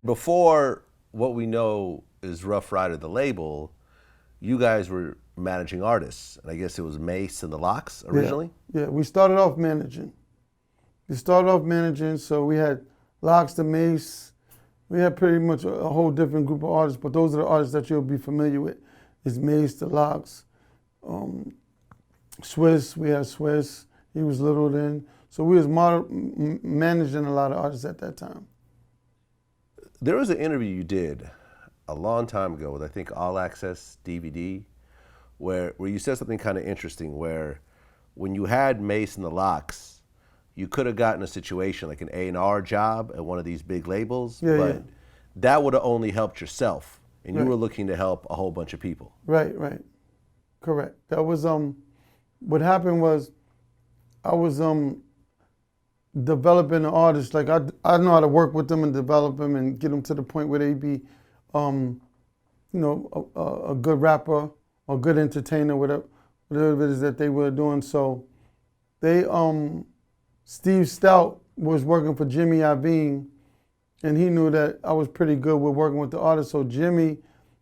Before what we know is Ruff Ryder, the label, you guys were managing artists. And I guess it was Mace and the Locks Yeah, originally? yeah. We started off managing. So we had Locks, the Mace. We had pretty much a whole different group of artists, but those are the artists that you'll be familiar with. Is Mace, the Locks, Swiss. We had Swiss. He was little then. So we was managing a lot of artists at that time. There was an interview you did a long time ago with, I think, All Access DVD, where you said something kind of interesting, where when you had Mace and the Locks, you could have gotten a situation like an A&R job at one of these big labels, Yeah, but yeah. that would have only helped yourself, and you Right. were looking to help a whole bunch of people. Right, right. Correct. That was what happened was I was developing an artist. Like I know how to work with them and develop them and get them to the point where they be a good rapper or good entertainer, whatever it is that they were doing. So they Steve Stout was working for Jimmy Iovine, and he knew that I was pretty good with working with the artists. So Jimmy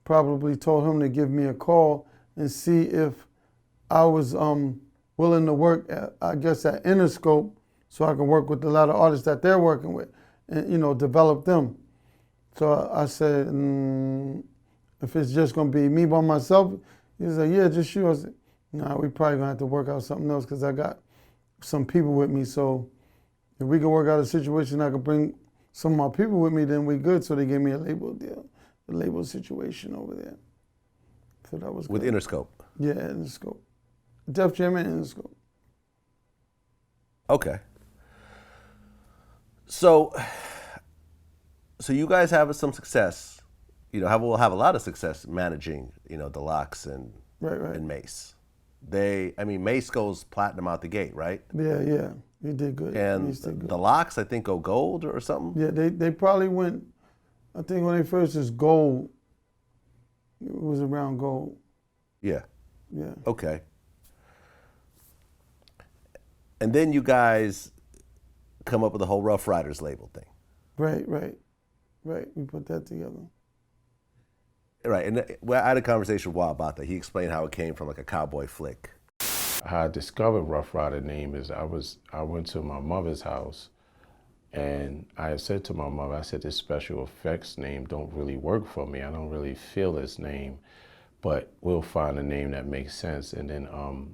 probably told him to give me a call and see if I was willing to work at, I guess, at Interscope, so I can work with a lot of artists that they're working with and develop them. So I said, if it's just gonna be me by myself, he said, yeah, just you. I said, nah, we probably gonna have to work out something else because I got some people with me. So if we can work out a situation, I can bring some of my people with me, then we good. So they gave me a label deal, a label situation over there. So that was With good. Interscope. Yeah, Interscope. Def Jam and Interscope. Okay. So you guys have some success, will have a lot of success managing, the Locks and Right, right. and Mace. Mace goes platinum out the gate, right? Yeah, yeah. He did good. And He did good. the Locks, I think, go gold or something. Yeah, they probably went, I think when they first was gold, it was around gold. Yeah. Yeah. Okay. And then you guys come up with the whole Ruff Ryders label thing. Right, right, right. We put that together. Right. And I had a conversation with Wild about that. He explained how it came from like a cowboy flick. How I discovered Ruff Ryder name is I went to my mother's house and I had said to my mother, I said, this special effects name don't really work for me. I don't really feel this name, but we'll find a name that makes sense. And then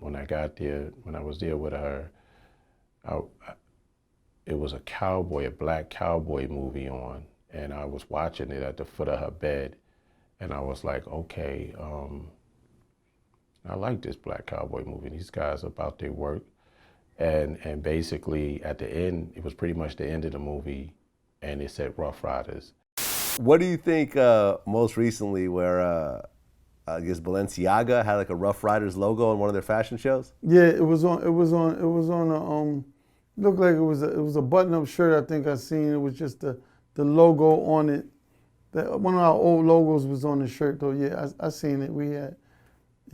when I was there with her, it was a black cowboy movie on, and I was watching it at the foot of her bed, and I was like, okay, I like this black cowboy movie. These guys are about their work. And basically at the end, it was pretty much the end of the movie, and it said Ruff Ryders. What do you think most recently where I guess Balenciaga had like a Ruff Ryders logo on one of their fashion shows? Yeah, it was on a looked like it was a button-up shirt. I think I seen it was just the logo on it. That one of our old logos was on the shirt though. Yeah, I seen it.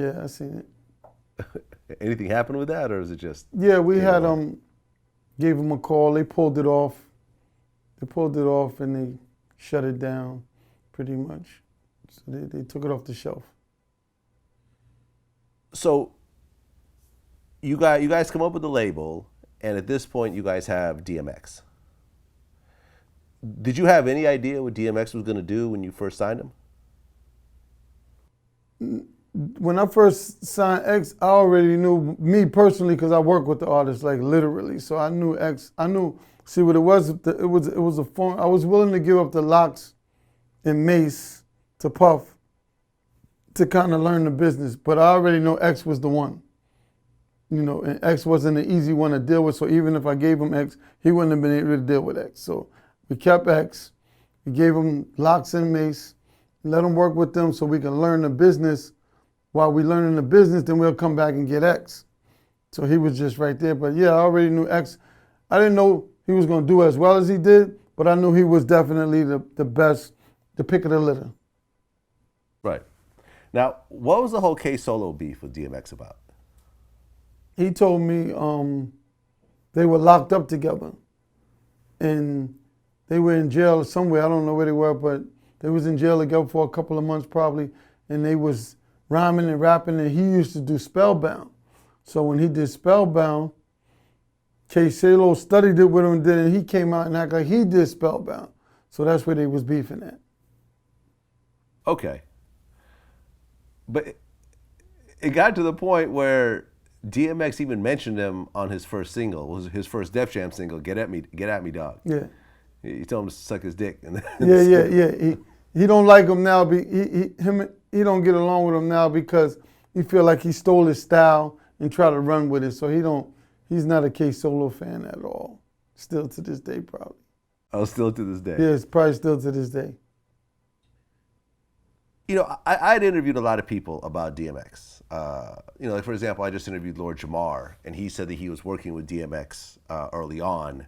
I seen it. Anything happened with that, or is it just? Yeah, we had gave them a call. They pulled it off. And they shut it down, pretty much. So they took it off the shelf. So you guys come up with the label, and at this point you guys have DMX. Did you have any idea what DMX was going to do when you first signed him? When I first signed X, I already knew me personally because I work with the artist, like literally. So I knew X. I knew. See what it was? It was a form. I was willing to give up the Locks and Mace to Puff to kind of learn the business, but I already know X was the one. And X wasn't an easy one to deal with. So even if I gave him X, he wouldn't have been able to deal with X. So we kept X. We gave him Locks and Mace. Let him work with them so we can learn the business. While we learning the business, then we'll come back and get X. So he was just right there. But yeah, I already knew X. I didn't know he was going to do as well as he did, but I knew he was definitely the best, the pick of the litter. Right. Now, what was the whole K Solo beef with DMX about? He told me they were locked up together. And they were in jail somewhere. I don't know where they were, but they was in jail together for a couple of months probably, and they was rhyming and rapping, and he used to do Spellbound. So when he did Spellbound, K-Salo studied it with him, and he came out and acted like he did Spellbound. So that's where they was beefing at. Okay. But it got to the point where DMX even mentioned him on his first single, was his first Def Jam single, Get At Me, Dog. Yeah. He told him to suck his dick. Yeah. He don't like him now. He don't get along with him now because he feel like he stole his style and try to run with it. So he's not a K-Solo fan at all. Still to this day, probably. Oh, still to this day. Yeah, it's probably still to this day. You know, I'd interviewed a lot of people about DMX. You know, like for example, I just interviewed Lord Jamar, and he said that he was working with DMX early on.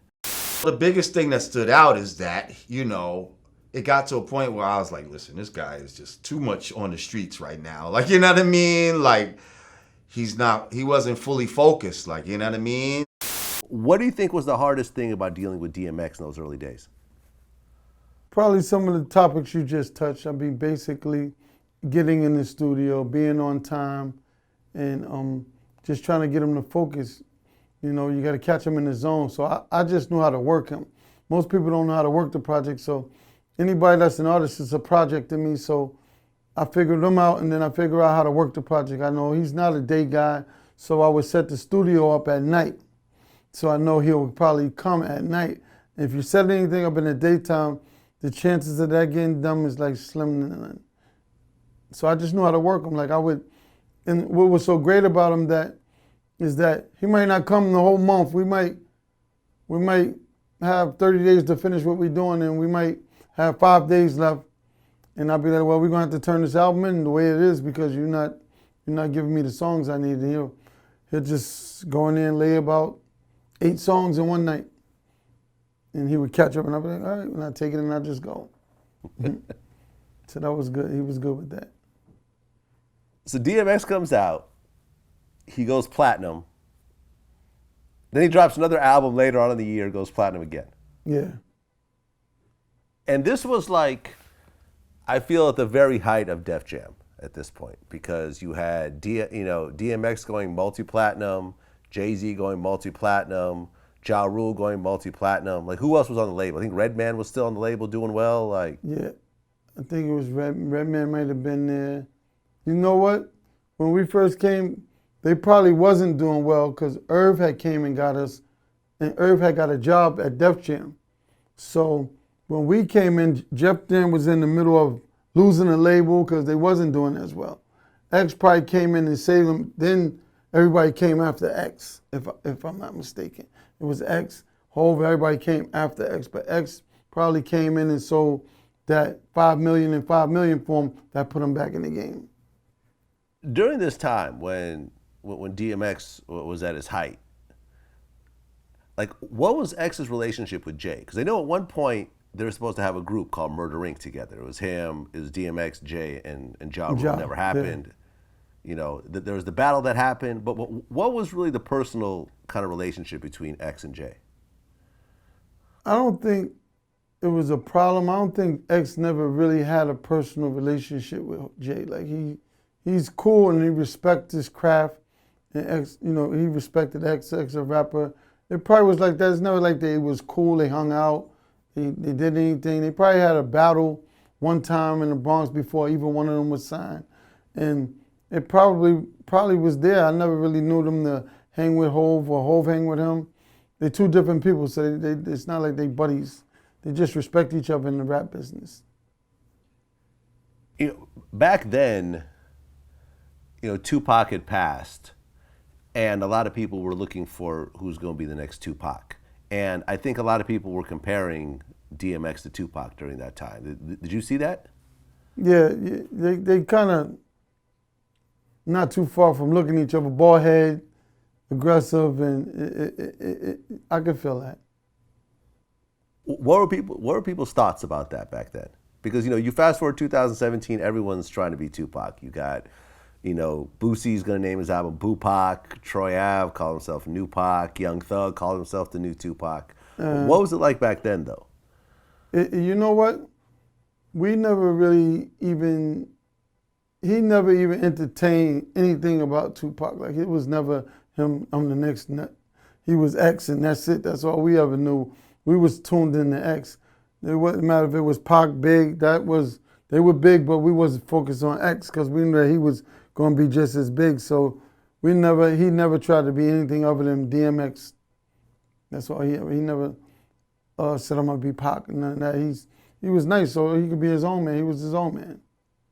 The biggest thing that stood out is that, you know, it got to a point where I was like, listen, this guy is just too much on the streets right now. Like, you know what I mean? Like, he wasn't fully focused, like, you know what I mean? What do you think was the hardest thing about dealing with DMX in those early days? Probably some of the topics you just touched. I mean, basically getting in the studio, being on time, and just trying to get him to focus. You know, you got to catch him in the zone. So I just knew how to work him. Most people don't know how to work the project, so anybody that's an artist is a project to me. So I figured them out, and then I figure out how to work the project. I know he's not a day guy, so I would set the studio up at night. So I know he'll probably come at night. If you set anything up in the daytime, the chances of that getting done is like slim to none. So I just knew how to work him. Like I would, and what was so great about him is that he might not come the whole month. We might have 30 days to finish what we're doing, and we might have 5 days left. And I'll be like, well, we're gonna have to turn this album in the way it is because you're not giving me the songs I need. And he'll just go in there and lay about 8 songs in one night. And he would catch up, and I'd be like, all right, and I'd take it and I'd just go. So that was good. He was good with that. So DMX comes out, he goes platinum. Then he drops another album later on in the year, goes platinum again. Yeah. And this was like, I feel at the very height of Def Jam at this point, because you had DMX going multi-platinum, Jay-Z going multi-platinum, Ja Rule going multi-platinum. Like, who else was on the label? I think Redman was still on the label doing well. Like, yeah, I think it was Redman might have been there. You know what? When we first came, they probably wasn't doing well because Irv had came and got us, and Irv had got a job at Def Jam. So when we came in, Jeff then was in the middle of losing a label because they wasn't doing as well. X probably came in and saved them. Then everybody came after X, if I'm not mistaken. It was X, Hov, everybody came after X, but X probably came in and sold that 5 million and 5 million for him, that put him back in the game. during this time when DMX was at his height, like, what was X's relationship with Jay? Because I know at one point they were supposed to have a group called Murder Inc. together. It was him, it was DMX, Jay, and Ja Rule. It never happened. Yeah. You know, there was the battle that happened, but what was really the personal kind of relationship between X and Jay? I don't think it was a problem. I don't think X never really had a personal relationship with Jay. Like, he's cool and he respects his craft. And X, you know, he respected X a rapper. It probably was like that. It's never like it was cool, they hung out, they did anything. They probably had a battle one time in the Bronx before even one of them was signed. And it probably was there. I never really knew them to hang with Hov or Hov hang with him. They're two different people, so it's not like they buddies. They just respect each other in the rap business. You know, back then, you know, Tupac had passed, and a lot of people were looking for who's going to be the next Tupac. And I think a lot of people were comparing DMX to Tupac during that time. Did you see that? Yeah, they kind of not too far from looking at each other, bald head, aggressive, and I could feel that. What were people's thoughts about that back then? Because, you know, you fast forward 2017, everyone's trying to be Tupac. You got, you know, Boosie's gonna name his album Boopac, Troy Ave called himself New Pac, Young Thug called himself the new Tupac. What was it like back then, though? You know what? We never really even, he never even entertained anything about Tupac. Like, it was never him, I'm the next nut. He was X and that's it. That's all we ever knew. We was tuned in to X. It wasn't matter if it was Pac big, they were big, but we wasn't focused on X because we knew that he was going to be just as big. So he never tried to be anything other than DMX. That's all he never said I'm going to be Pac. None of that. He was nice, so he could be his own man. He was his own man.